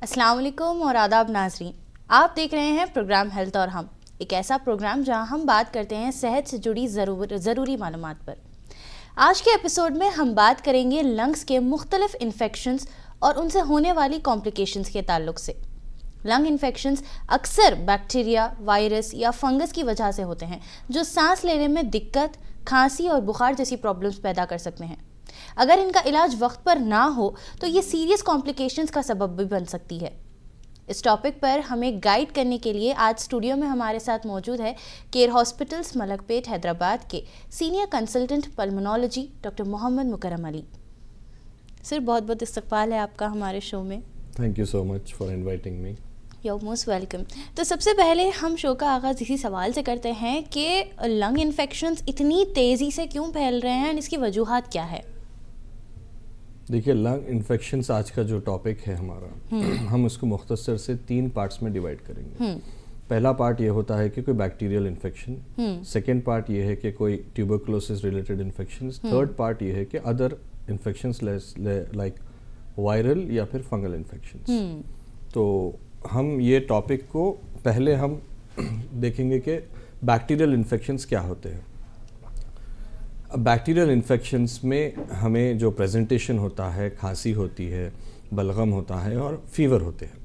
अस्सलाम वालेकुम और आदाब नाजरीन, आप देख रहे हैं प्रोग्राम हेल्थ और हम, एक ऐसा प्रोग्राम जहां हम बात करते हैं सेहत से जुड़ी ज़रूरी मालूमात पर। आज के एपिसोड में हम बात करेंगे लंग्स के मुख्तलिफ इन्फेक्शंस और उनसे होने वाली कॉम्प्लिकेशंस के ताल्लुक से। लंग इन्फेक्शंस अक्सर बैक्टीरिया, वायरस या फंगस की वजह से होते हैं जो सांस लेने में दिक्कत, खांसी और बुखार जैसी प्रॉब्लम्स पैदा कर सकते हैं। अगर इनका इलाज वक्त पर ना हो तो ये सीरियस कॉम्प्लिकेशंस का सबब भी बन सकती है। इस टॉपिक पर हमें गाइड करने के लिए आज स्टूडियो में हमारे साथ मौजूद है केयर हॉस्पिटल्स मलकपेट हैदराबाद के senior consultant pulmonology doctor Mohammed Mukarram Ali. Sir, बहुत बहुत इस्तकबाल है आपका हमारे शो में। Thank you so much for inviting me. You most welcome. तो सबसे पहले हम शो का आगाज़ इसी सवाल से करते हैं कि लंग इन्फेक्शंस इतनी तेज़ी से क्यों फैल रहे हैं और इसकी वजूहात क्या है? देखिए, लंग इन्फेक्शंस आज का जो टॉपिक है हमारा, हम उसको मुख्तसर से 3 पार्ट्स में डिवाइड करेंगे। पहला पार्ट ये होता है कि कोई बैक्टीरियल इन्फेक्शन, सेकेंड पार्ट ये है कि कोई tuberculosis related infections, third part ये है कि अदर इन्फेक्शंस लाइक वायरल या फिर फंगल इन्फेक्शंस। तो हम ये टॉपिक को पहले हम देखेंगे कि बैक्टीरियल इन्फेक्शंस क्या होते हैं। बैक्टीरियल इन्फेक्शंस में हमें जो प्रेजेंटेशन होता है, खांसी होती है, बलगम होता है और फीवर होते हैं।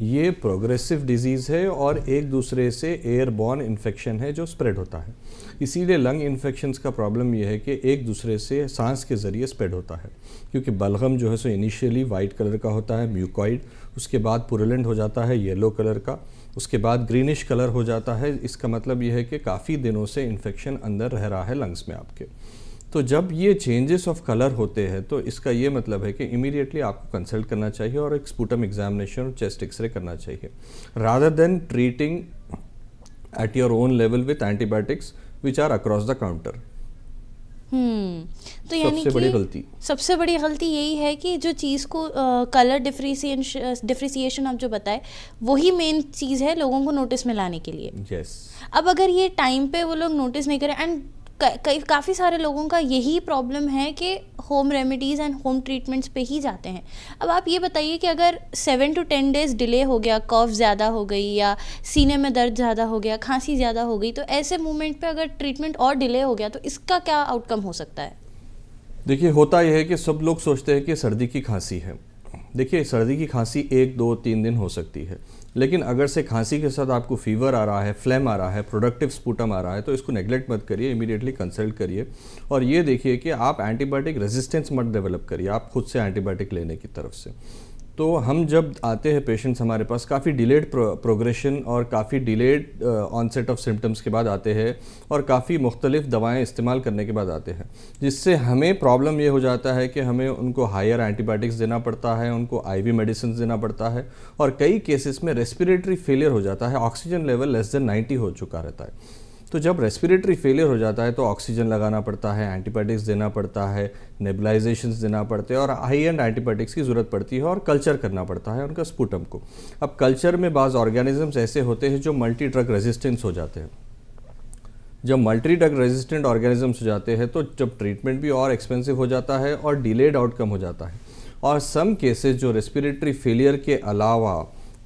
ये प्रोग्रेसिव डिजीज़ है और एक दूसरे से एयरबॉर्न इन्फेक्शन है जो स्प्रेड होता है। इसीलिए लंग इन्फेक्शंस का प्रॉब्लम यह है कि एक दूसरे से सांस के ज़रिए स्प्रेड होता है, क्योंकि बलगम जो है सो इनिशियली वाइट कलर का होता है, म्यूकॉइड, उसके बाद पुरुलेंट हो जाता है येलो कलर का, उसके बाद ग्रीनिश कलर हो जाता है। इसका मतलब यह है कि काफ़ी दिनों से इन्फेक्शन अंदर रह रहा है लंग्स में आपके। तो जब ये चेंजेस ऑफ कलर होते हैं तो इसका ये मतलब है कि इमीडिएटली आपको कंसल्ट करना चाहिए और एक स्पूटम एग्जामिनेशन और चेस्ट एक्सरे करना चाहिए, rather than treating at your own level with antibiotics which are across the counter. तो यानी सबसे बड़ी गलती यही है कि जो चीज़ को कलर डिफ्रेंशिएशन आप जो बताए वही मेन चीज़ है लोगों को नोटिस में लाने के लिए। yes. अब अगर ये टाइम पे वो लोग नोटिस नहीं करें, एंड काफ़ी सारे लोगों का यही प्रॉब्लम है कि home remedies and home treatments पे ही जाते हैं। अब आप ये बताइए कि अगर 7 to 10 डेज़ डिले हो गया, कफ ज़्यादा हो गई या सीने में दर्द ज़्यादा हो गया, खांसी ज़्यादा हो गई, तो ऐसे मोमेंट पे अगर ट्रीटमेंट और डिले हो गया तो इसका क्या आउटकम हो सकता है? देखिए, होता यह है कि सब लोग सोचते हैं कि सर्दी की खांसी है। देखिए, सर्दी की खांसी 1, 2, 3 दिन हो सकती है, लेकिन अगर से खांसी के साथ आपको फीवर आ रहा है, फ्लेम आ रहा है, प्रोडक्टिव स्पूटम आ रहा है, तो इसको नेग्लेक्ट मत करिए, इमीडिएटली कंसल्ट करिए और ये देखिए कि आप एंटीबायोटिक रेजिस्टेंस मत डेवलप करिए आप खुद से एंटीबायोटिक लेने की तरफ से। तो हम जब आते हैं पेशेंट्स हमारे पास काफ़ी डिलेड प्रोग्रेशन और काफ़ी डिलेड ऑनसेट ऑफ सिम्टम्स के बाद आते हैं और काफ़ी मुख्तलिफ दवाएं इस्तेमाल करने के बाद आते हैं, जिससे हमें प्रॉब्लम ये हो जाता है कि हमें उनको हायर एंटीबायोटिक्स देना पड़ता है, उनको आईवी मेडिसिन देना पड़ता है और कई केसेस में रेस्पिरेटरी फेलियर हो जाता है। ऑक्सीजन लेवल लेस देन 90 हो चुका रहता है। तो जब रेस्पिरेटरी फेलियर हो जाता है तो ऑक्सीजन लगाना पड़ता है, एंटीबायोटिक्स देना पड़ता है, नेबुलाइजेशंस देना पड़ते हैं और हाई एंड एंटीबायोटिक्स की ज़रूरत पड़ती है और कल्चर करना पड़ता है उनका स्पूटम को। अब कल्चर में बाज़ ऑर्गेनिजम्स ऐसे होते हैं जो मल्टी ड्रग रेजिस्टेंस हो जाते हैं। जब मल्टी ड्रग रेजिस्टेंट ऑर्गेनिजम्स हो जाते हैं तो जब ट्रीटमेंट भी और एक्सपेंसिव हो जाता है और डिलेड आउटकम हो जाता है। और सम केसेस जो रेस्पिरेटरी फेलियर के अलावा,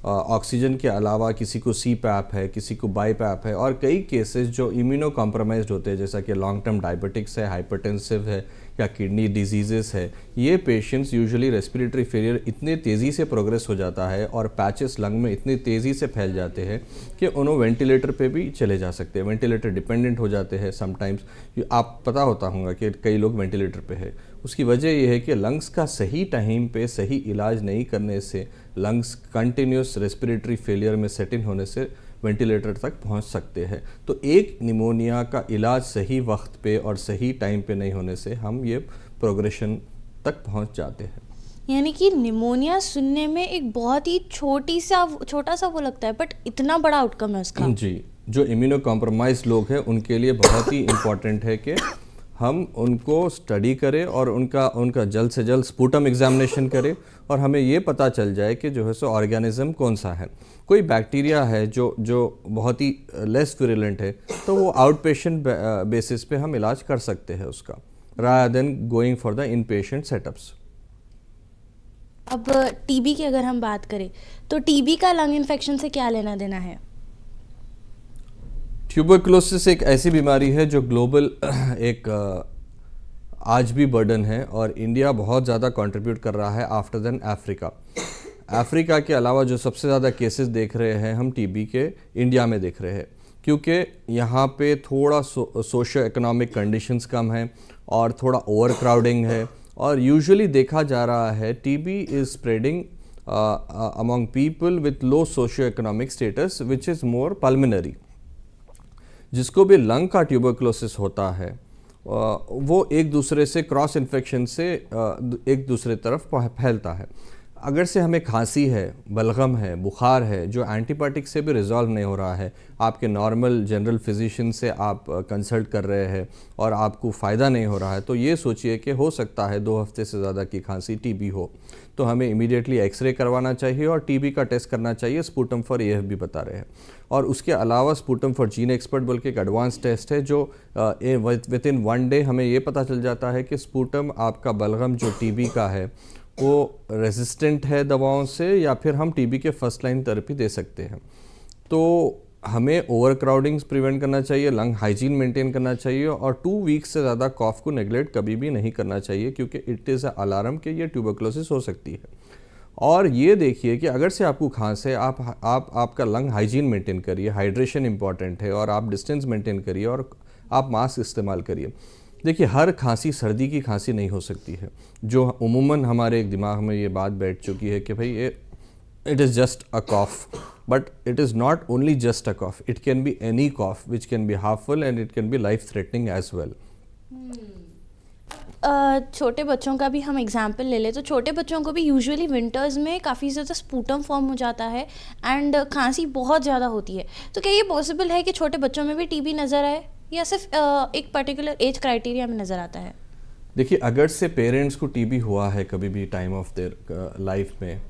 ऑक्सीजन के अलावा किसी को सी पैप है, किसी को बाई पैप है और कई केसेस जो इम्यूनो कॉम्प्रोमाइज्ड होते हैं, जैसा कि लॉन्ग टर्म डायबिटिक्स है, हाइपरटेंसिव है या किडनी डिजीजेस है, ये पेशेंट्स यूजुअली रेस्पिरेटरी फेलियर इतने तेज़ी से प्रोग्रेस हो जाता है और पैचेस लंग में इतनी तेज़ी से फैल जाते हैं कि उन्होंने वेंटिलेटर पे भी चले जा सकते हैं, वेंटिलेटर डिपेंडेंट हो जाते हैं समटाइम्स। आप पता होता होगा कि कई लोग वेंटिलेटर पे है। उसकी वजह यह है कि लंग्स का सही टाइम पे सही इलाज नहीं करने से लंग्स कंटिन्यूस रेस्पिरेटरी फेलियर में सेट इन होने से वेंटिलेटर तक पहुंच सकते हैं। तो एक निमोनिया का इलाज सही वक्त पे और सही टाइम पे नहीं होने से हम ये प्रोग्रेशन तक पहुंच जाते हैं। यानी कि निमोनिया सुनने में एक बहुत ही छोटा सा वो लगता है, बट इतना बड़ा आउटकम है उसका। जी, जो इम्यूनो कॉम्प्रोमाइज लोग हैं उनके लिए बहुत ही इम्पॉर्टेंट है कि हम उनको स्टडी करें और उनका जल्द से जल्द स्पूटम एग्जामिनेशन करें और हमें ये पता चल जाए कि जो है सो ऑर्गेनिज्म कौन सा है। कोई बैक्टीरिया है जो बहुत ही लेस विरुलेंट है तो वो आउट पेशेंट बेसिस पे हम इलाज कर सकते हैं उसका, rather than going for the in patient setups. अब टीबी की अगर हम बात करें तो टीबी का लंग इन्फेक्शन से क्या लेना देना है? ट्यूबरकुलोसिस एक ऐसी बीमारी है जो ग्लोबल एक आज भी बर्डन है, और इंडिया बहुत ज़्यादा कंट्रीब्यूट कर रहा है आफ्टर देन अफ्रीका। अफ्रीका के अलावा जो सबसे ज़्यादा केसेस देख रहे हैं हम टीबी के, इंडिया में देख रहे हैं, क्योंकि यहाँ पे थोड़ा सोशो इकोनॉमिक कंडीशंस कम हैं और थोड़ा ओवर क्राउडिंग है, और यूजुअली देखा जा रहा है TB is spreading among people with low socio economic status which is more pulmonary. जिसको भी लंग का ट्यूबरकुलोसिस होता है वो एक दूसरे से क्रॉस इन्फेक्शन से एक दूसरे तरफ फैलता है। अगर से हमें खांसी है, बलगम है, बुखार है, जो एंटीबायोटिक से भी रिजॉल्व नहीं हो रहा है, आपके नॉर्मल जनरल फिजिशियन से आप कंसल्ट कर रहे हैं और आपको फ़ायदा नहीं हो रहा है, तो ये सोचिए कि हो सकता है 2 हफ्ते से ज़्यादा की खांसी टीबी हो। तो हमें इमीडिएटली एक्सरे करवाना चाहिए और टीबी का टेस्ट करना चाहिए, स्पूटम फॉर AFB बता रहे हैं। और उसके अलावा स्पूटम फॉर जीन एक्सपर्ट बोल के एक एडवांस टेस्ट है जो विद इन 1 डे हमें ये पता चल जाता है कि स्पूटम आपका बलगम जो टीबी का है वो रेजिस्टेंट है दवाओं से, या फिर हम टीबी के फर्स्ट लाइन थेरेपी दे सकते हैं। तो हमें ओवर क्राउडिंग प्रिवेंट करना चाहिए, लंग हाइजीन मेंटेन करना चाहिए, और 2 वीक्स से ज़्यादा कॉफ को नेग्लेक्ट कभी भी नहीं करना चाहिए, क्योंकि इट इज़ अ अलार्म कि ये ट्यूबरकुलोसिस हो सकती है। और ये देखिए कि अगर से आपको खांसी है, आपका लंग हाइजीन मेंटेन करिए, हाइड्रेशन इंपॉर्टेंट है, और आप डिस्टेंस मेंटेन करिए और आप मास्क इस्तेमाल करिए। देखिए, हर खांसी सर्दी की खांसी नहीं हो सकती है, जो उमूमन हमारे दिमाग में ये बात बैठ चुकी है कि भाई ये it is just a cough, but it is not only just a cough, it can be any cough which can be harmful and it can be life threatening as well. छोटे बच्चों का भी हम एग्जाम्पल ले लें तो छोटे बच्चों को भी यूजुअली विंटर्स में काफ़ी ज़्यादा स्पूटम फॉर्म हो जाता है एंड खांसी बहुत ज़्यादा होती है। तो क्या ये पॉसिबल है कि छोटे बच्चों में भी टीबी नज़र आए, या सिर्फ एक पर्टिकुलर एज क्राइटेरिया में नज़र आता है? देखिए, अगर से पेरेंट्स को टीबी हुआ है कभी भी टाइम ऑफ देयर लाइफ में,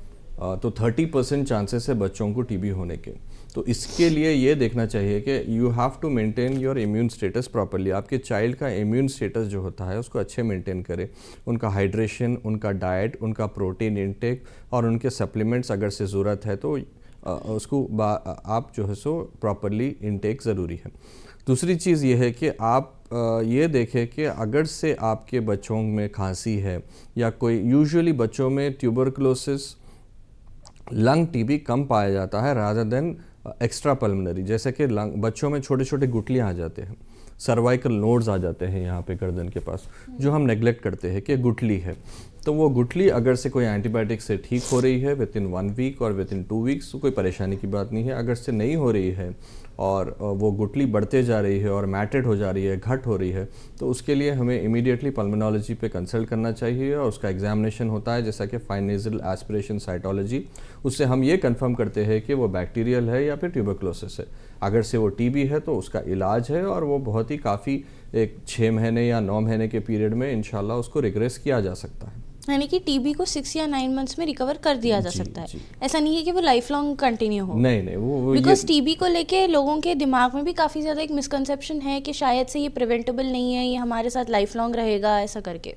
तो 30% चांसेस है बच्चों को टीबी होने के। तो इसके लिए ये देखना चाहिए कि you have to maintain your immune status properly. आपके चाइल्ड का इम्यून स्टेटस जो होता है उसको अच्छे मेंटेन करें, उनका हाइड्रेशन, उनका डाइट, उनका प्रोटीन इंटेक और उनके सप्लीमेंट्स अगर से ज़रूरत है तो उसको आप जो है सो प्रॉपरली इंटेक ज़रूरी है। दूसरी चीज़ ये है कि आप ये देखें कि अगर से आपके बच्चों में खांसी है या कोई, यूजुअली बच्चों में ट्यूबरकुलोसिस लंग टीबी कम पाया जाता है रादर देन एक्स्ट्रा पल्मोनरी। जैसे कि बच्चों में छोटे छोटे गुठलियाँ आ जाते हैं, सर्वाइकल नोड्स आ जाते हैं यहाँ पे गर्दन के पास, जो हम नेग्लेक्ट करते हैं कि गुठली है। तो वो गुठली अगर से कोई एंटीबायोटिक से ठीक हो रही है विद इन 1 वीक और विद इन 2 वीक्स तो कोई परेशानी की बात नहीं है। अगर से नहीं हो रही है और वो गुठली बढ़ते जा रही है और मैटेड हो जा रही है, घट हो रही है, तो उसके लिए हमें इमीडिएटली पल्मोनोलॉजी पे कंसल्ट करना चाहिए और उसका एग्जामिनेशन होता है, जैसा कि फाइन नेज़ल एस्पिरेशन साइटोलॉजी। उससे हम ये कंफर्म करते हैं कि वो बैक्टीरियल है या फिर ट्यूबरकुलोसिस है। अगर से वो टीबी है तो उसका इलाज है और वो बहुत ही काफ़ी एक 6 महीने या 9 महीने के पीरियड में इंशाल्लाह उसको रिग्रेस किया जा सकता है। यानी कि टीबी को 6 या 9 मंथ्स में रिकवर कर दिया जा सकता है। ऐसा नहीं है कि वो लाइफ लॉन्ग कंटिन्यू हो। नहीं, वो बिकॉज टीबी को लेके लोगों के दिमाग में भी काफ़ी ज़्यादा एक मिसकंसेप्शन है कि शायद से ये प्रिवेंटेबल नहीं है, ये हमारे साथ लाइफ लॉन्ग रहेगा, ऐसा करके।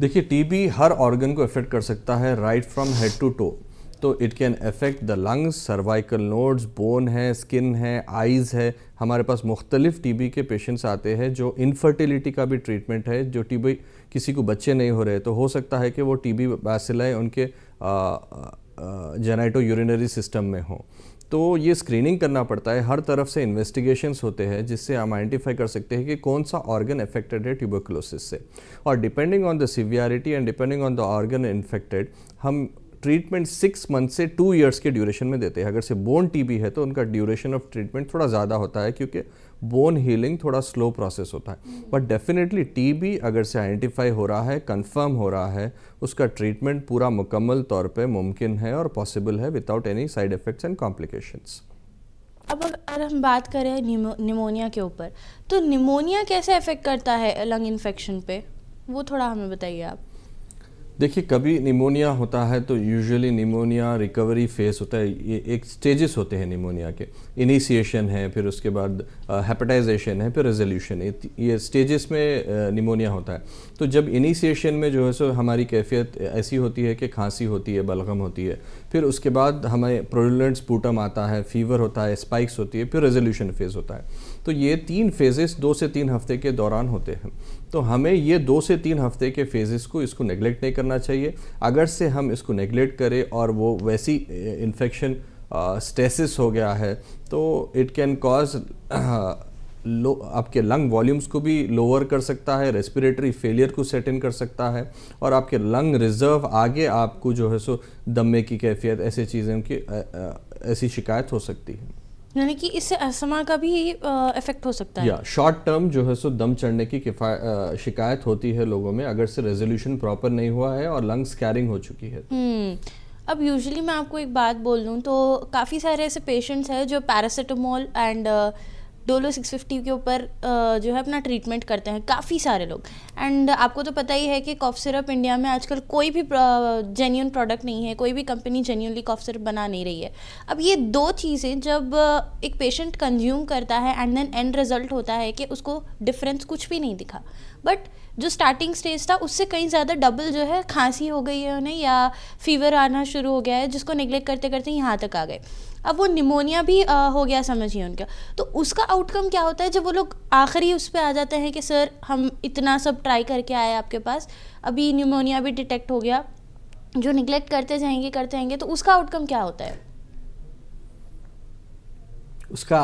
देखिए, टीबी हर ऑर्गन को अफेक्ट कर सकता है, right from head to toe. तो it can affect the lungs, cervical nodes, bone है, स्किन है, आइज़ है। हमारे पास मुख्तलिफ टीबी के पेशेंट्स आते हैं जो इनफर्टिलिटी का भी ट्रीटमेंट है, जो टीबी किसी को बच्चे नहीं हो रहे तो हो सकता है कि वो टीबी बैसिलाई उनके जेनाइटो यूरिनरी सिस्टम में हो। तो ये स्क्रीनिंग करना पड़ता है, हर तरफ से इन्वेस्टिगेशंस होते हैं जिससे हम आइडेंटिफाई कर सकते हैं कि कौन सा ऑर्गन अफेक्टेड है ट्यूबरकुलोसिस से। और depending on the severity and depending on the organ infected हम ट्रीटमेंट 6 मंथ से 2 ईयर्स के ड्यूरेशन में देते हैं। अगर से बोन टीबी है तो उनका ड्यूरेशन ऑफ ट्रीटमेंट थोड़ा ज़्यादा होता है, क्योंकि बोन हीलिंग थोड़ा स्लो प्रोसेस होता है। बट डेफिनेटली टीबी अगर से आइडेंटिफाई हो रहा है, कंफर्म हो रहा है, उसका ट्रीटमेंट पूरा मुकम्मल तौर पे मुमकिन है और पॉसिबल है without any side effects and complications. अब अगर हम बात करें निमोनिया के ऊपर, तो निमोनिया कैसे अफेक्ट करता है लंग इन्फेक्शन पे, वो थोड़ा हमें बताइए आप। देखिए, कभी निमोनिया होता है तो यूजुअली निमोनिया रिकवरी फेस होता है। ये एक स्टेजेस होते हैं निमोनिया के। इनिशिएशन है, फिर उसके बाद हेपेटाइजेशन है, फिर रेजोल्यूशन। ये स्टेजेस में निमोनिया होता है। तो जब इनिशिएशन में जो है सो हमारी कैफियत ऐसी होती है कि खांसी होती है, बलगम होती है, फिर उसके बाद हमें प्रोलुलेंट स्पूटम आता है, फीवर होता है, स्पाइक्स होती है, फिर रेजोल्यूशन फेज़ होता है। तो ये 3 फेजेस 2 से 3 हफ्ते के दौरान होते हैं। तो हमें ये 2 से 3 हफ्ते के फेजेस को इसको नेगलेक्ट नहीं करना चाहिए। अगर से हम इसको नेगलेक्ट करें और वो वैसी इन्फेक्शन स्टेसिस हो गया है तो इट कैन कॉज आपके लंग वॉल्यूम्स को भी लोअर कर सकता है, रेस्पिरेटरी फेलियर को सेट इन कर सकता है, और आपके लंग रिजर्व आगे आपको जो है सो दमे की कैफियत, ऐसी चीज़ें की ऐसी शिकायत हो सकती है। यानी कि इससे अस्थमा का भी इफेक्ट हो सकता है। या शॉर्ट टर्म जो है सो दम चढ़ने की शिकायत होती है लोगों में, अगर से रेजोल्यूशन प्रॉपर नहीं हुआ है और लंग्स कैरिंग हो चुकी है। अब यूजुअली मैं आपको एक बात बोल दूं तो काफ़ी सारे ऐसे पेशेंट्स हैं जो पैरासीटामोल एंड डोलो 650 के ऊपर जो है अपना ट्रीटमेंट करते हैं, काफ़ी सारे लोग। एंड आपको तो पता ही है कि कॉफ सिरप इंडिया में आजकल कोई भी जेन्युइन प्रोडक्ट नहीं है, कोई भी कंपनी जेन्युइनली कॉफ सिरप बना नहीं रही है। अब ये 2 चीज़ें जब एक पेशेंट कंज्यूम करता है एंड देन एंड रिजल्ट होता है कि उसको डिफरेंस कुछ भी नहीं दिखा, बट जो स्टार्टिंग स्टेज था उससे कहीं ज़्यादा डबल जो है खांसी हो गई है उन्हें, या फीवर आना शुरू हो गया है, जिसको नेगलेक्ट करते करते यहाँ तक आ गए। अब वो निमोनिया भी हो गया समझिए उनका, तो उसका आउटकम क्या होता है जब वो लोग आखिरी उस पर आ जाते हैं कि सर हम इतना सब ट्राई करके आए आपके पास, अभी निमोनिया भी डिटेक्ट हो गया, जो निगलेक्ट करते जाएंगे तो उसका आउटकम क्या होता है? उसका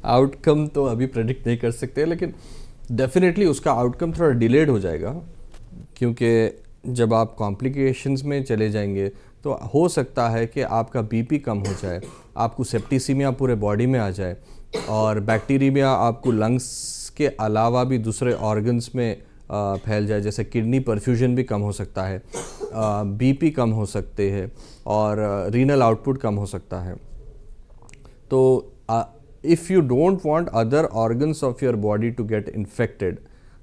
आउटकम तो अभी प्रेडिक्ट नहीं कर सकते, लेकिन डेफिनेटली उसका आउटकम थोड़ा डिलेड हो जाएगा, क्योंकि जब आप कॉम्प्लिकेशंस में चले जाएंगे तो हो सकता है कि आपका बीपी कम हो जाए, आपको सेप्टिसीमिया पूरे बॉडी में आ जाए, और बैक्टीरिया आपको लंग्स के अलावा भी दूसरे ऑर्गन्स में फैल जाए, जैसे किडनी परफ्यूजन भी कम हो सकता है, बीपी कम हो सकते हैं, और रीनल आउटपुट कम हो सकता है। तो if you don't want other organs of your body to get infected,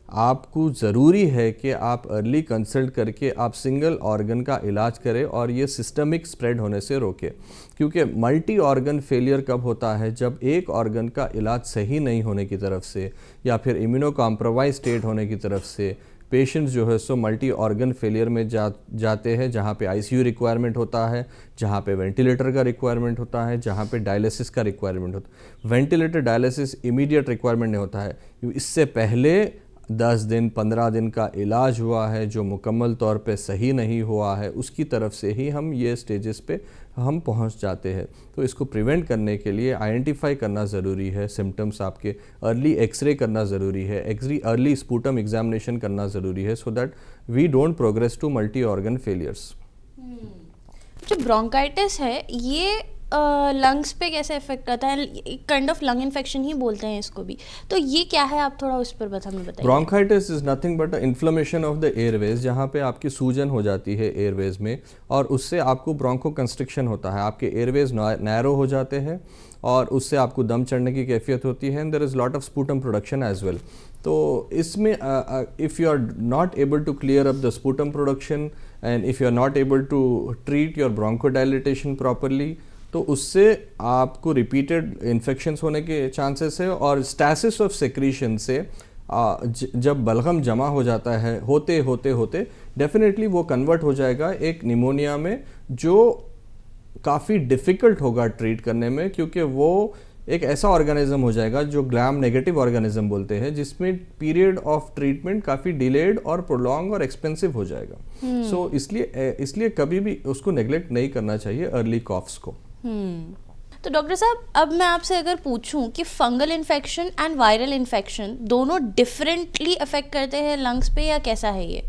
आपको ज़रूरी है कि आप अर्ली कंसल्ट करके आप सिंगल ऑर्गन का इलाज करें और ये सिस्टमिक स्प्रेड होने से रोके। क्योंकि मल्टी ऑर्गन फेलियर कब होता है? जब एक ऑर्गन का इलाज सही नहीं होने की तरफ से, या फिर इम्यूनो कॉम्प्रोमाइज स्टेट होने की तरफ से पेशेंट्स जो है सो मल्टी ऑर्गन फेलियर में जाते हैं, जहाँ पे आईसीयू रिक्वायरमेंट होता है, जहाँ पे वेंटिलेटर का रिक्वायरमेंट होता है, जहाँ पे डायलिसिस का रिक्वायरमेंट होता है। वेंटिलेटर डायलिसिस इमीडिएट रिक्वायरमेंट नहीं होता है, इससे पहले 10 दिन 15 दिन का इलाज हुआ है जो मुकम्मल तौर पे सही नहीं हुआ है, उसकी तरफ से ही हम ये स्टेजेस पे हम पहुंच जाते हैं। तो इसको प्रिवेंट करने के लिए आइडेंटिफाई करना ज़रूरी है, सिम्टम्स आपके, अर्ली एक्सरे करना ज़रूरी है, अर्ली स्पूटम एग्जामिनेशन करना ज़रूरी है, so that we don't progress to multi organ failures. जो ब्रोंकाइटिस है ये लंग्स पे कैसे इफेक्ट करता है? काइंड ऑफ लंग इन्फेक्शन ही बोलते हैं इसको भी, तो ये क्या है, आप थोड़ा उस पर हमें बताइए। Bronchitis is nothing but inflammation of the Airways, जहाँ पे आपकी सूजन हो जाती है एयरवेज में, और उससे आपको ब्रोंको कंस्ट्रिक्शन होता है, आपके एयरवेज नैरो हो जाते हैं, और उससे आपको दम चढ़ने की कैफियत होती है, and there is lot of sputum production as well. तो इसमें if you are not able to clear up the sputum production, and if you are not able to treat your bronchodilatation properly, तो उससे आपको repeated infections होने के chances है, और stasis of secretion से जब बलगम जमा हो जाता है होते होते होते डेफिनेटली वो कन्वर्ट हो जाएगा एक निमोनिया में, जो काफ़ी डिफ़िकल्ट होगा ट्रीट करने में, क्योंकि वो एक ऐसा ऑर्गेनिज्म हो जाएगा जो ग्राम नेगेटिव ऑर्गेनिज्म बोलते हैं, जिसमें पीरियड ऑफ ट्रीटमेंट काफ़ी डिलेड और प्रोलॉन्ग और एक्सपेंसिव हो जाएगा। सो इसलिए कभी भी उसको नेग्लेक्ट नहीं करना चाहिए अर्ली कॉफ्स को। तो डॉक्टर साहब, अब मैं आपसे अगर पूछूं कि fungal infection and viral infection दोनों डिफरेंटली अफेक्ट करते हैं लंग्स पे, या कैसा है ये?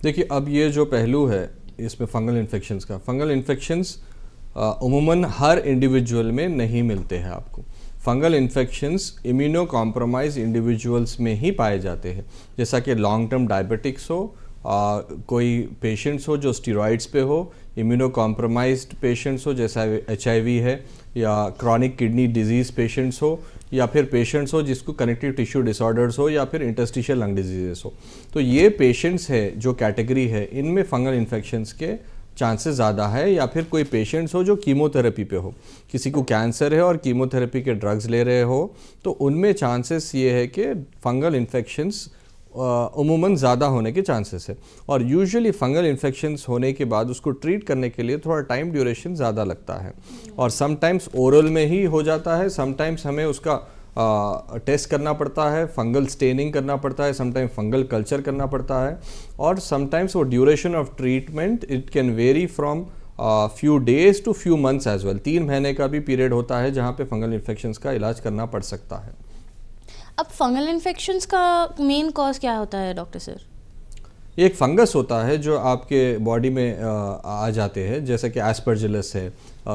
देखिए, अब ये जो पहलू है इसमें फंगल इन्फेक्शंस का, फंगल इन्फेक्शंस उमूमन हर इंडिविजुअल में नहीं मिलते हैं आपको। Fungal infections immuno compromise individuals में ही पाए जाते हैं, जैसा कि लॉन्ग टर्म डायबिटिक्स हो, कोई पेशेंट्स हो जो स्टीरॉइड्स पे हो, इम्यूनो कॉम्प्रोमाइज्ड पेशेंट्स हो जैसा HIV है, या क्रॉनिक किडनी डिजीज़ पेशेंट्स हो, या फिर पेशेंट्स हो जिसको कनेक्टिव टिश्यू डिसऑर्डर्स हो या फिर इंटरस्टिशियल लंग डिजीजेस हो, तो ये पेशेंट्स है जो कैटेगरी है, इनमें फंगल इन्फेक्शंस के चांसेस ज़्यादा है। या फिर कोई पेशेंट्स हो जो कीमोथेरेपी पे हो, किसी को कैंसर है और कीमोथेरेपी के ड्रग्स ले रहे हो, तो उनमें चांसेस ये है कि फंगल इन्फेक्शंस उमूमन ज़्यादा होने के चांसेस है। और यूजुअली फंगल इन्फेक्शंस होने के बाद उसको ट्रीट करने के लिए थोड़ा टाइम ड्यूरेशन ज़्यादा लगता है, और समटाइम्स ओरल में ही हो जाता है, समटाइम्स हमें उसका टेस्ट करना पड़ता है, फंगल स्टेनिंग करना पड़ता है, समटाइम फंगल कल्चर करना पड़ता है, और समटाइम्स वो duration of treatment it can vary from few days to few months as well. 3 महीने का भी पीरियड होता है जहाँ पे फंगल इन्फेक्शंस का इलाज करना पड़ सकता है। अब फंगल इन्फेक्शंस का मेन कॉज क्या होता है डॉक्टर सर? एक फंगस होता है जो आपके बॉडी में आ जाते हैं, जैसे कि एस्परजिलस है,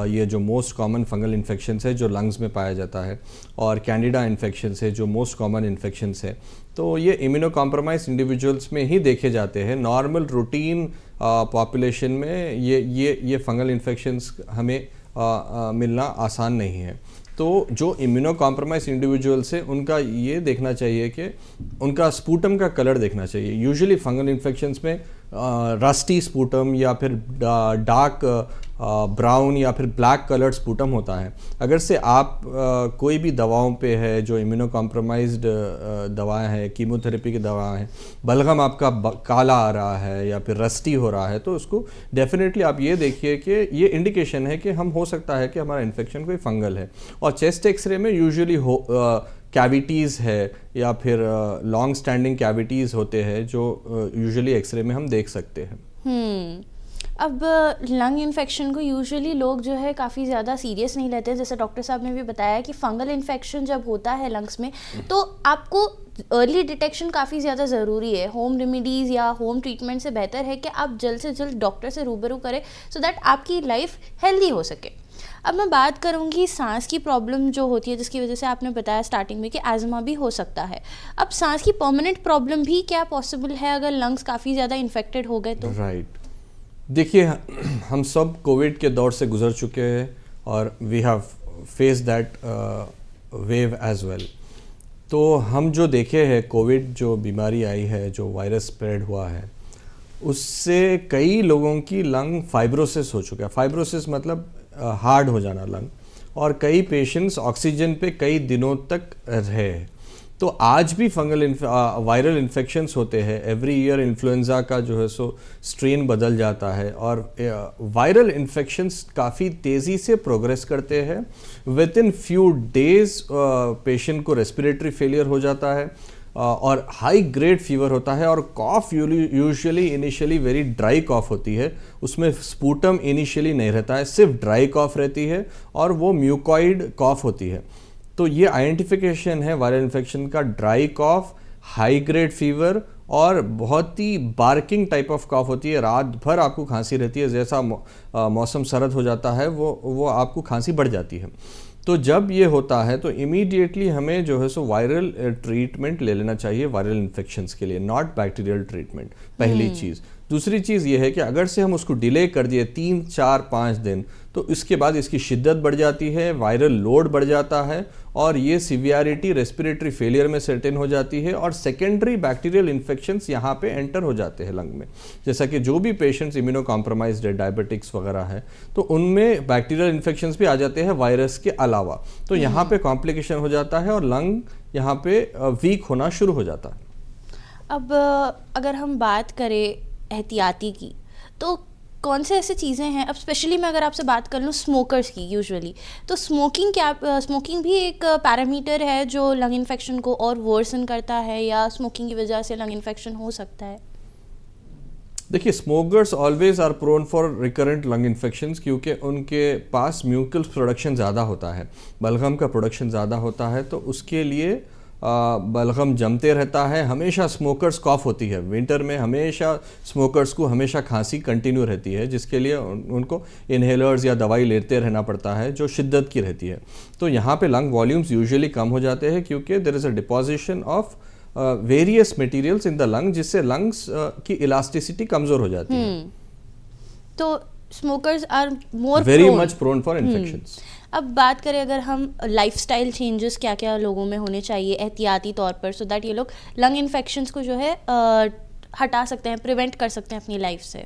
ये जो मोस्ट कॉमन फंगल इन्फेक्शंस है जो लंग्स में पाया जाता है, और कैंडिडा इन्फेक्शंस है जो मोस्ट कॉमन इन्फेक्शंस है। तो ये इम्यूनो कॉम्प्रोमाइज इंडिविजुअल्स में ही देखे जाते हैं। नॉर्मल रूटीन पॉपुलेशन में ये फंगल इन्फेक्शंस हमें मिलना आसान नहीं है। तो जो इम्यूनो कॉम्प्रोमाइज इंडिविजुअल्स है उनका ये देखना चाहिए कि उनका स्पूटम का कलर देखना चाहिए। यूजुअली फंगल इन्फेक्शंस में रस्टी स्पूटम या फिर डार्क ब्राउन या फिर ब्लैक कलर्ड स्पूटम होता है। अगर से आप कोई भी दवाओं पे है जो इम्यूनो कॉम्प्रोमाइज्ड दवाएं हैं, कीमोथेरेपी की दवाएं हैं, बलगम आपका काला आ रहा है या फिर रस्टी हो रहा है, तो उसको डेफिनेटली आप ये देखिए कि ये इंडिकेशन है कि हम हो सकता है कि हमारा इन्फेक्शन कोई फंगल है। और चेस्ट एक्सरे में यूजुअली कैविटीज़ है या फिर लॉन्ग स्टैंडिंग कैविटीज़ होते हैं जो यूजुअली एक्सरे में हम देख सकते हैं। अब लंग इन्फेक्शन को यूजुअली लोग जो है काफ़ी ज़्यादा सीरियस नहीं लेते हैं। जैसे डॉक्टर साहब ने भी बताया कि फंगल इन्फेक्शन जब होता है लंग्स में तो आपको अर्ली डिटेक्शन काफ़ी ज़्यादा ज़रूरी है। होम रेमेडीज़ या होम ट्रीटमेंट से बेहतर है कि आप जल्द से जल्द डॉक्टर से रूबरू करें सो दैट आपकी लाइफ हेल्दी हो सके। अब मैं बात करूंगी सांस की प्रॉब्लम जो होती है, जिसकी वजह से आपने बताया स्टार्टिंग में कि एज़मा भी हो सकता है। अब सांस की परमानेंट प्रॉब्लम भी क्या पॉसिबल है अगर लंग्स काफ़ी ज़्यादा इन्फेक्टेड हो गए तो? राइट, देखिए हम सब कोविड के दौर से गुजर चुके हैं और we have face that wave as well. तो हम जो देखे हैं, कोविड जो बीमारी आई है, जो वायरस स्प्रेड हुआ है, उससे कई लोगों की लंग फाइब्रोसिस हो चुका है। फाइब्रोसिस मतलब हार्ड हो जाना लंग, और कई पेशेंट्स ऑक्सीजन पे कई दिनों तक रहे। तो आज भी फंगल वायरल इन्फेक्शंस होते हैं। एवरी ईयर इन्फ्लुएंजा का जो है सो स्ट्रेन बदल जाता है, और वायरल इन्फेक्शंस काफ़ी तेज़ी से प्रोग्रेस करते हैं। With in few days patient को रेस्पिरेटरी फेलियर हो जाता है और हाई ग्रेड फीवर होता है, और कॉफ यूजुअली इनिशियली वेरी ड्राई कॉफ होती है। उसमें स्पूटम इनिशियली नहीं रहता है, सिर्फ ड्राई कॉफ रहती है और वो म्यूकॉइड कॉफ होती है। तो ये आइडेंटिफिकेशन है वायरल इन्फेक्शन का, ड्राई कॉफ, हाई ग्रेड फीवर और बहुत ही बार्किंग टाइप ऑफ कॉफ होती है। रात भर आपको खांसी रहती है, जैसा मौसम सर्द हो जाता है वो आपको खांसी बढ़ जाती है। तो जब ये होता है तो इमीडिएटली हमें जो है सो वायरल ट्रीटमेंट ले लेना चाहिए वायरल इन्फेक्शंस के लिए, नॉट बैक्टीरियल ट्रीटमेंट, पहली चीज़। दूसरी चीज़ ये है कि अगर से हम उसको डिले कर दिए 3, 4, 5 दिन, तो इसके बाद इसकी शिद्दत बढ़ जाती है, वायरल लोड बढ़ जाता है, और ये सिवियरिटी रेस्पिरेटरी फेलियर में सेट इन हो जाती है, और सेकेंडरी बैक्टीरियल इन्फेक्शंस यहाँ पे एंटर हो जाते हैं लंग में। जैसा कि जो भी पेशेंट्स इम्यूनो कॉम्प्रोमाइज्ड है, डायबिटिक्स वगैरह है, तो उनमें बैक्टीरियल इन्फेक्शंस भी आ जाते हैं वायरस के अलावा। तो यहाँ पे कॉम्प्लिकेशन हो जाता है और लंग यहाँ पे वीक होना शुरू हो जाता है। अब अगर हम बात करें एहतियाती की, तो कौन से ऐसे चीज़ें हैं, अब स्पेशली मैं अगर आपसे बात कर लूँ स्मोकर्स की, यूजुअली तो स्मोकिंग भी एक पैरामीटर है जो लंग इन्फेक्शन को और वर्सन करता है, या स्मोकिंग की वजह से लंग इन्फेक्शन हो सकता है? देखिए, smokers always are prone for recurrent lung infections, क्योंकि उनके पास म्यूकस प्रोडक्शन ज़्यादा होता है, बलगम का प्रोडक्शन ज़्यादा होता है, तो उसके लिए बलगम जमते रहता है। हमेशा स्मोकर्स कॉफ होती है, विंटर में हमेशा स्मोकर्स को हमेशा खांसी कंटिन्यू रहती है, जिसके लिए उनको इन्हेलर्स या दवाई लेते रहना पड़ता है जो शिद्दत की रहती है। तो यहाँ पे लंग वॉल्यूम्स यूजुअली कम हो जाते हैं, क्योंकि there is a deposition of various materials in the lung, जिससे लंग्स की इलास्टिसिटी कमज़ोर हो जाती है। तो smokers are more very much prone for infections. अब बात करें अगर हम लाइफस्टाइल चेंजेस क्या क्या लोगों में होने चाहिए एहतियाती तौर पर, सो दैट ये लोग लंग इन्फेक्शंस को जो है हटा सकते हैं, प्रिवेंट कर सकते हैं अपनी लाइफ से।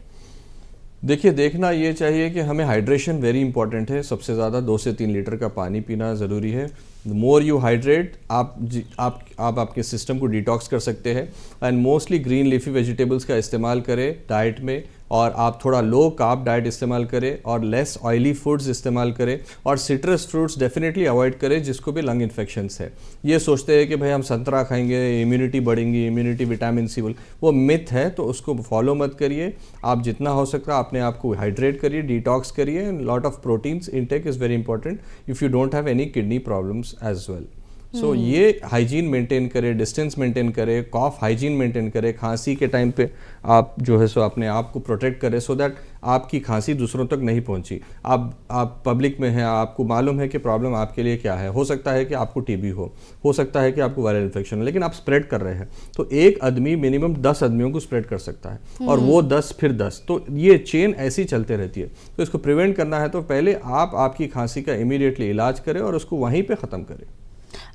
देखिए, देखना ये चाहिए कि हमें हाइड्रेशन वेरी इंपॉर्टेंट है। सबसे ज़्यादा 2 से 3 लीटर का पानी पीना ज़रूरी है। मोर यू हाइड्रेट, आप आपके सिस्टम को डिटॉक्स कर सकते हैं। And mostly green leafy vegetables का इस्तेमाल करें डाइट में, और आप थोड़ा लो कार्ब डाइट इस्तेमाल करें और लेस ऑयली फूड्स इस्तेमाल करें, और सिट्रस फ्रूट्स डेफिनेटली अवॉइड करें जिसको भी लंग इन्फेक्शंस है। ये सोचते हैं कि भाई हम संतरा खाएंगे इम्यूनिटी बढ़ेंगी, इम्यूनिटी विटामिन सी, वो मिथ है, तो उसको फॉलो मत करिए। आप जितना हो सकता है अपने आप को हाइड्रेट करिए, डिटॉक्स करिए, and lot of proteins intake is very important if you don't have any kidney problems as well. So ये हाइजीन मेंटेन करें, डिस्टेंस मेंटेन करें, कॉफ हाइजीन मेंटेन करें, खांसी के टाइम पे आप जो है सो अपने आप को प्रोटेक्ट करें सो दैट आपकी खांसी दूसरों तक नहीं पहुंची। आप पब्लिक में हैं, आपको मालूम है कि प्रॉब्लम आपके लिए क्या है। हो सकता है कि आपको टीबी हो सकता है कि आपको वायरल इन्फेक्शन हो, लेकिन आप स्प्रेड कर रहे हैं। तो एक आदमी मिनिमम 10 आदमियों को स्प्रेड कर सकता है, और वो 10 फिर 10, तो ये चेन ऐसी चलते रहती है। तो इसको प्रिवेंट करना है तो पहले आप आपकी खांसी का इमीडिएटली इलाज करें और उसको वहीं पर ख़त्म करें।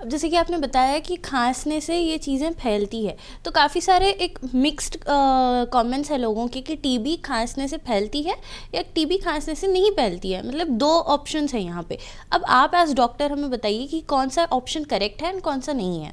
अब जैसे कि आपने बताया कि खांसने से ये चीज़ें फैलती है, तो काफ़ी सारे एक मिक्स्ड कमेंट्स है लोगों के कि टीबी खांसने से फैलती है या टीबी खांसने से नहीं फैलती है, मतलब 2 ऑप्शंस हैं यहाँ पे। अब आप एज डॉक्टर हमें बताइए कि कौन सा ऑप्शन करेक्ट है और कौन सा नहीं है।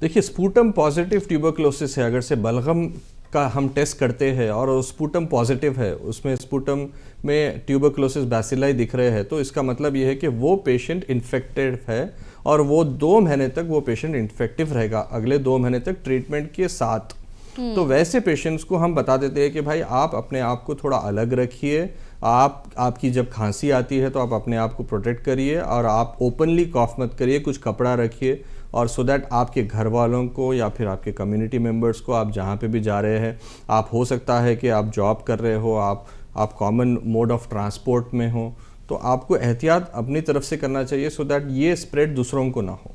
देखिए, स्पूटम पॉजिटिव ट्यूबरक्लोसिस है। अगर से बलगम का हम टेस्ट करते हैं और स्पूटम पॉजिटिव है, उसमें स्पूटम में ट्यूबरक्लोसिस बैसिलाई दिख रहे हैं, तो इसका मतलब ये है कि वो पेशेंट इन्फेक्टेड है और वो 2 महीने तक वो पेशेंट इन्फेक्टिव रहेगा, अगले 2 महीने तक ट्रीटमेंट के साथ। तो वैसे पेशेंट्स को हम बता देते हैं कि भाई आप अपने आप को थोड़ा अलग रखिए। आपकी जब खांसी आती है तो आप अपने आप को प्रोटेक्ट करिए, और आप ओपनली कॉफ मत करिए, कुछ कपड़ा रखिए, और सो दैट आपके घर वालों को या फिर आपके कम्युनिटी मेंबर्स को, आप जहाँ पे भी जा रहे हैं, आप हो सकता है कि आप जॉब कर रहे हो, आप कॉमन मोड ऑफ ट्रांसपोर्ट में हो, तो आपको एहतियात अपनी तरफ से करना चाहिए सो दैट ये स्प्रेड दूसरों को ना हो।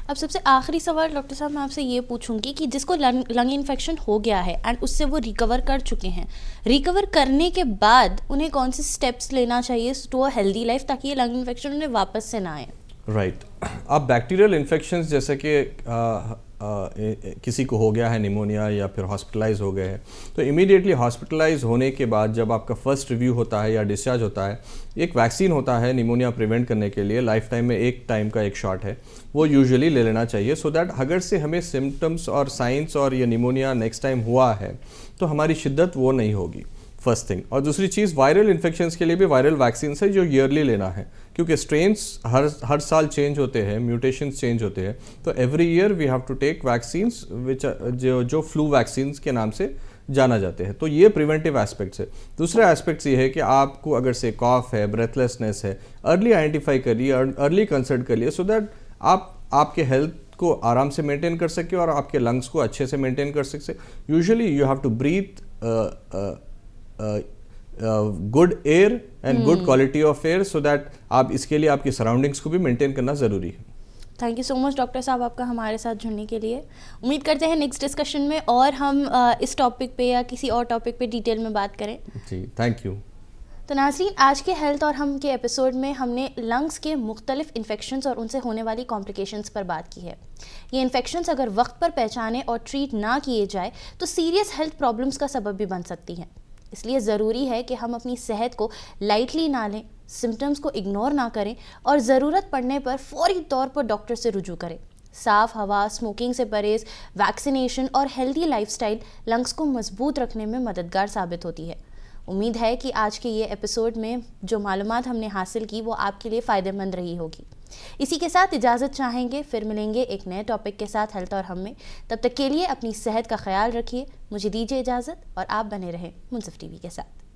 अब सबसे आखिरी सवाल डॉक्टर साहब मैं आपसे ये पूछूंगी कि जिसको लंग इन्फेक्शन हो गया है एंड उससे वो रिकवर कर चुके हैं, रिकवर करने के बाद उन्हें कौन से स्टेप्स लेना चाहिए टू अ हेल्दी लाइफ ताकि ये लंग इन्फेक्शन उन्हें वापस से ना आए? राइट। अब बैक्टीरियल इन्फेक्शंस जैसे कि किसी को हो गया है निमोनिया या फिर हॉस्पिटलाइज हो गए हैं, तो इमीडिएटली हॉस्पिटलाइज होने के बाद जब आपका फर्स्ट रिव्यू होता है या डिस्चार्ज होता है, एक वैक्सीन होता है निमोनिया प्रिवेंट करने के लिए, लाइफ टाइम में एक टाइम का एक शॉट है, वो यूजुअली ले लेना चाहिए सो दैट अगर से हमें सिम्टम्स और साइंस और ये निमोनिया नेक्स्ट टाइम हुआ है तो हमारी शिद्दत वो नहीं होगी, फर्स्ट थिंग। और दूसरी चीज़, वायरल इन्फेक्शंस के लिए भी वायरल वैक्सीन है जो ईयरली लेना है, क्योंकि स्ट्रेन्स हर साल चेंज होते हैं, म्यूटेशंस चेंज होते हैं, तो every year we have to take vaccines which जो फ्लू वैक्सीन्स के नाम से जाना जाते हैं। तो ये प्रिवेंटिव एस्पेक्ट्स है। दूसरे एस्पेक्ट्स ये है कि आपको अगर से कॉफ है, ब्रेथलेसनेस है, अर्ली आइडेंटिफाई करिए, अर्ली कंसल्ट करिए सो दैट आप आपके हेल्थ को आराम से मेंटेन कर सके और आपके लंग्स को अच्छे से मेंटेन कर सके। Usually you have to breathe good air and good quality of air so that आप इसके लिए आपकी सराउंडिंग्स को भी मेंटेन करना ज़रूरी है। Thank you so much doctor साहब आपका हमारे साथ जुड़ने के लिए। उम्मीद करते हैं नेक्स्ट डिस्कशन में और हम इस टॉपिक पे या किसी और टॉपिक पे डिटेल में बात करें। जी, थैंक यू। तो नाज़रीन, आज के हेल्थ और हम के एपिसोड में हमने लंग्स के मुख्तलिफ इन्फेक्शंस और उनसे होने वाली कॉम्प्लिकेशंस पर बात की है। ये इन्फेक्शंस अगर वक्त पर पहचाने और ट्रीट ना किए जाए तो सीरियस हेल्थ प्रॉब्लम्स का सबब भी बन सकती हैं। इसलिए ज़रूरी है कि हम अपनी सेहत को लाइटली ना लें, सिम्टम्स को इग्नोर ना करें और ज़रूरत पड़ने पर फौरी तौर पर डॉक्टर से रुजू करें। साफ़ हवा, स्मोकिंग से परहेज़, वैक्सीनेशन और हेल्दी लाइफस्टाइल लंग्स को मजबूत रखने में मददगार साबित होती है। उम्मीद है कि आज के ये एपिसोड में जो मालूमात हमने हासिल की वो आपके लिए फ़ायदेमंद रही होगी। इसी के साथ इजाज़त चाहेंगे, फिर मिलेंगे एक नए टॉपिक के साथ हेल्थ और हम में। तब तक के लिए अपनी सेहत का ख्याल रखिए। मुझे दीजिए इजाज़त और आप बने रहें मुंसिफ टीवी के साथ।